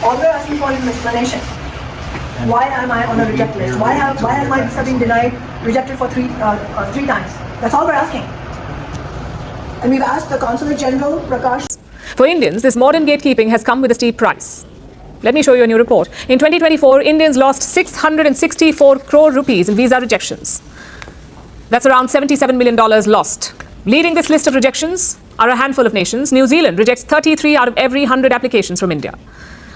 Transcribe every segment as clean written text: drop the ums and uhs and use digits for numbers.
All we're asking for is an explanation. Why am I on a reject list? Why has my visa been denied, rejected for three times? That's all we're asking. And we've asked the Consul General, Prakash. For Indians, this modern gatekeeping has come with a steep price. Let me show you a new report. In 2024, Indians lost 664 crore rupees in visa rejections. That's around $77 million lost. Leading this list of rejections are a handful of nations. New Zealand rejects 33 out of every 100 applications from India.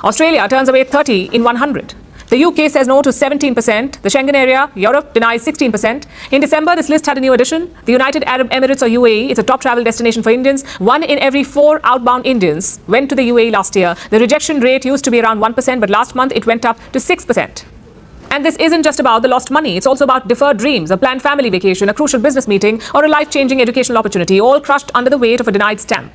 Australia turns away 30 in 100. The UK says no to 17%. The Schengen area, Europe, denies 16%. In December, this list had a new addition. The United Arab Emirates, or UAE, is a top travel destination for Indians. 1 in every 4 outbound Indians went to the UAE last year. The rejection rate used to be around 1%, but last month it went up to 6%. And this isn't just about the lost money. It's also about deferred dreams, a planned family vacation, a crucial business meeting, or a life-changing educational opportunity, all crushed under the weight of a denied stamp.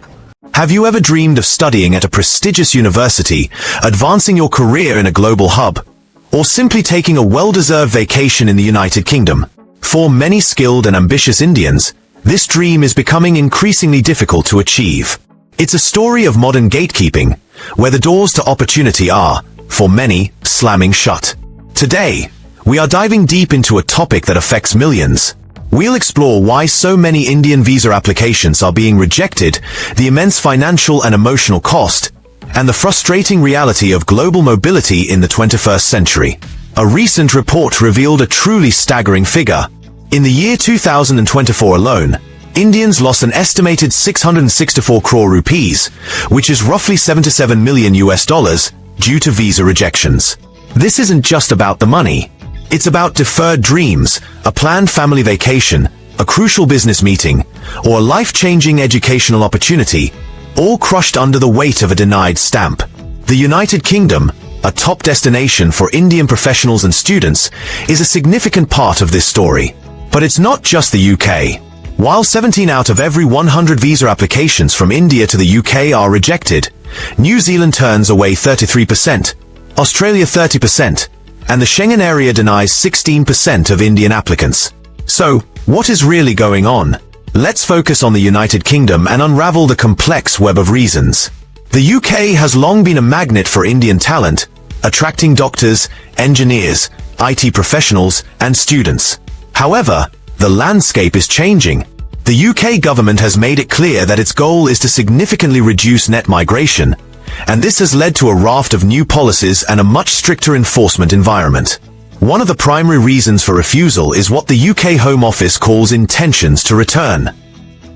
Have you ever dreamed of studying at a prestigious university, advancing your career in a global hub, or simply taking a well-deserved vacation in the United Kingdom? For many skilled and ambitious Indians, this dream is becoming increasingly difficult to achieve. It's a story of modern gatekeeping, where the doors to opportunity are, for many, slamming shut. Today, we are diving deep into a topic that affects millions. We'll explore why so many Indian visa applications are being rejected, the immense financial and emotional cost, and the frustrating reality of global mobility in the 21st century. A recent report revealed a truly staggering figure. In the year 2024 alone, Indians lost an estimated 664 crore rupees, which is roughly $77 million due to visa rejections. This isn't just about the money. It's about deferred dreams, a planned family vacation, a crucial business meeting, or a life-changing educational opportunity, all crushed under the weight of a denied stamp. The United Kingdom, a top destination for Indian professionals and students, is a significant part of this story. But it's not just the UK. While 17 out of every 100 visa applications from India to the UK are rejected, New Zealand turns away 33%, Australia 30%, and the Schengen area denies 16% of Indian applicants. So, what is really going on? Let's focus on the United Kingdom and unravel the complex web of reasons. The UK has long been a magnet for Indian talent, attracting doctors, engineers, IT professionals, and students. However, the landscape is changing. The UK government has made it clear that its goal is to significantly reduce net migration, and this has led to a raft of new policies and a much stricter enforcement environment. One of the primary reasons for refusal is what the UK Home Office calls intentions to return.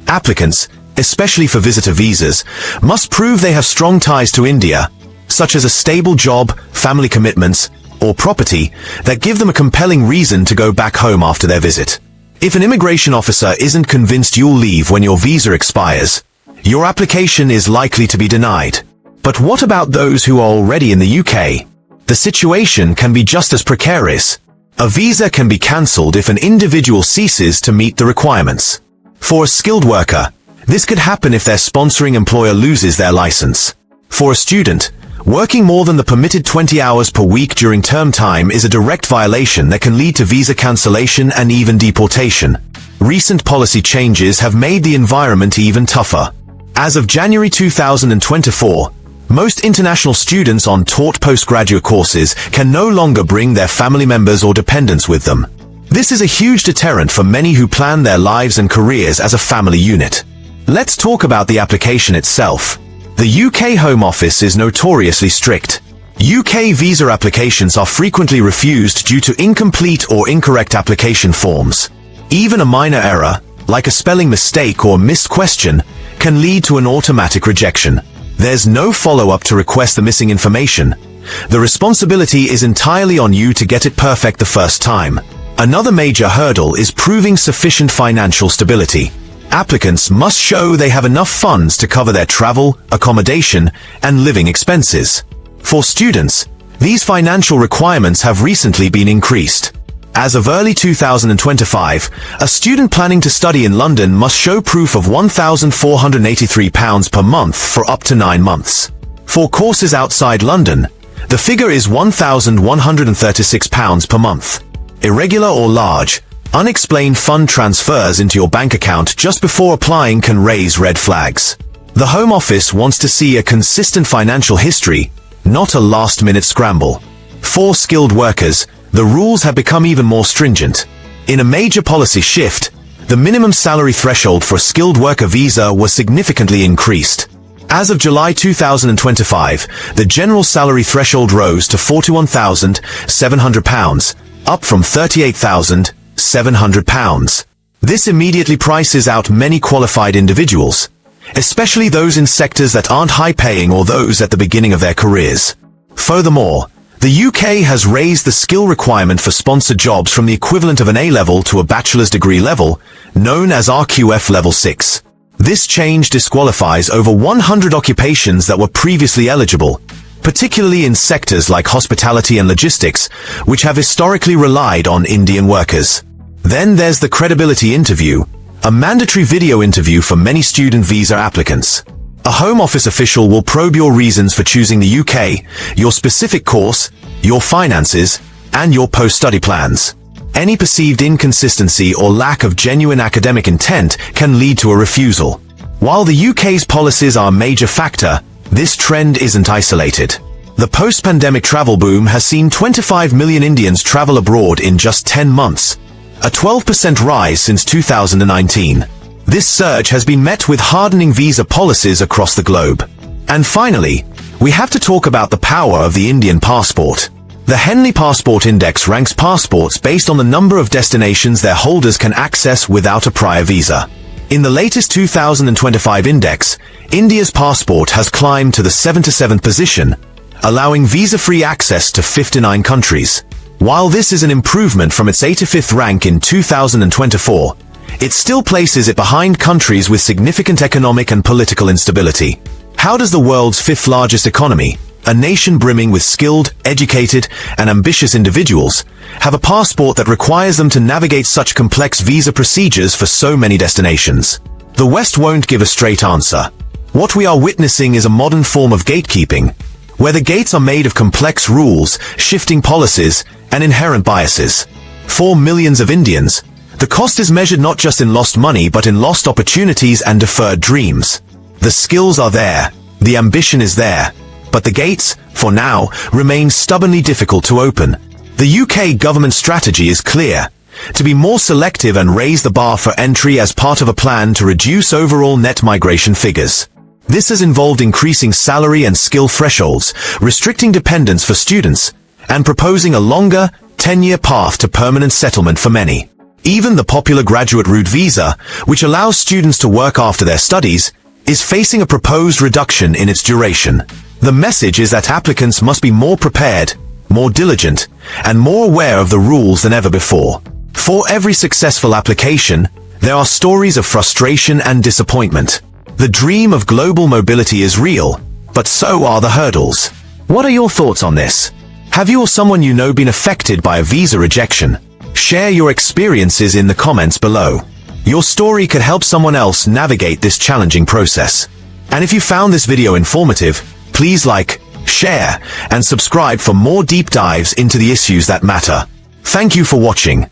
Applicants, especially for visitor visas, must prove they have strong ties to India, such as a stable job, family commitments, or property, that give them a compelling reason to go back home after their visit. If an immigration officer isn't convinced you'll leave when your visa expires, your application is likely to be denied. But what about those who are already in the UK? The situation can be just as precarious. A visa can be cancelled if an individual ceases to meet the requirements. For a skilled worker, this could happen if their sponsoring employer loses their license. For a student, working more than the permitted 20 hours per week during term time is a direct violation that can lead to visa cancellation and even deportation. Recent policy changes have made the environment even tougher. As of January 2024, most international students on taught postgraduate courses can no longer bring their family members or dependents with them. This is a huge deterrent for many who plan their lives and careers as a family unit. Let's talk about the application itself. The UK Home Office is notoriously strict. UK visa applications are frequently refused due to incomplete or incorrect application forms. Even a minor error, like a spelling mistake or missed question, can lead to an automatic rejection. There's no follow-up to request the missing information. The responsibility is entirely on you to get it perfect the first time. Another major hurdle is proving sufficient financial stability. Applicants must show they have enough funds to cover their travel, accommodation, and living expenses. For students, these financial requirements have recently been increased. As of early 2025, a student planning to study in London must show proof of £1,483 per month for up to 9 months. For courses outside London, the figure is £1,136 per month. Irregular or large, unexplained fund transfers into your bank account just before applying can raise red flags. The Home Office wants to see a consistent financial history, not a last-minute scramble. For skilled workers, the rules have become even more stringent. In a major policy shift, the minimum salary threshold for a skilled worker visa was significantly increased. As of July 2025, the general salary threshold rose to £41,700, up from £38,700. This immediately prices out many qualified individuals, especially those in sectors that aren't high-paying or those at the beginning of their careers. Furthermore, the UK has raised the skill requirement for sponsored jobs from the equivalent of an A-level to a bachelor's degree level, known as RQF Level 6. This change disqualifies over 100 occupations that were previously eligible, particularly in sectors like hospitality and logistics, which have historically relied on Indian workers. Then there's the credibility interview, a mandatory video interview for many student visa applicants. A Home Office official will probe your reasons for choosing the UK, your specific course, your finances, and your post-study plans. Any perceived inconsistency or lack of genuine academic intent can lead to a refusal. While the UK's policies are a major factor, this trend isn't isolated. The post-pandemic travel boom has seen 25 million Indians travel abroad in just 10 months, a 12% rise since 2019. This surge has been met with hardening visa policies across the globe. And finally, we have to talk about the power of the Indian passport. The Henley Passport Index ranks passports based on the number of destinations their holders can access without a prior visa. In the latest 2025 index, India's passport has climbed to the 77th position, allowing visa-free access to 59 countries. While this is an improvement from its 85th rank in 2024, it still places it behind countries with significant economic and political instability. How does the world's fifth largest economy, a nation brimming with skilled, educated, and ambitious individuals, have a passport that requires them to navigate such complex visa procedures for so many destinations? The West won't give a straight answer. What we are witnessing is a modern form of gatekeeping, where the gates are made of complex rules, shifting policies, and inherent biases. For millions of Indians, the cost is measured not just in lost money but in lost opportunities and deferred dreams. The skills are there, the ambition is there, but the gates, for now, remain stubbornly difficult to open. The UK government strategy is clear: to be more selective and raise the bar for entry as part of a plan to reduce overall net migration figures. This has involved increasing salary and skill thresholds, restricting dependence for students, and proposing a longer, 10-year path to permanent settlement for many. Even the popular graduate route visa, which allows students to work after their studies, is facing a proposed reduction in its duration. The message is that applicants must be more prepared, more diligent, and more aware of the rules than ever before. For every successful application, there are stories of frustration and disappointment. The dream of global mobility is real, but so are the hurdles. What are your thoughts on this? Have you or someone you know been affected by a visa rejection? Share your experiences in the comments below. Your story could help someone else navigate this challenging process. And if you found this video informative, please like, share, and subscribe for more deep dives into the issues that matter. Thank you for watching.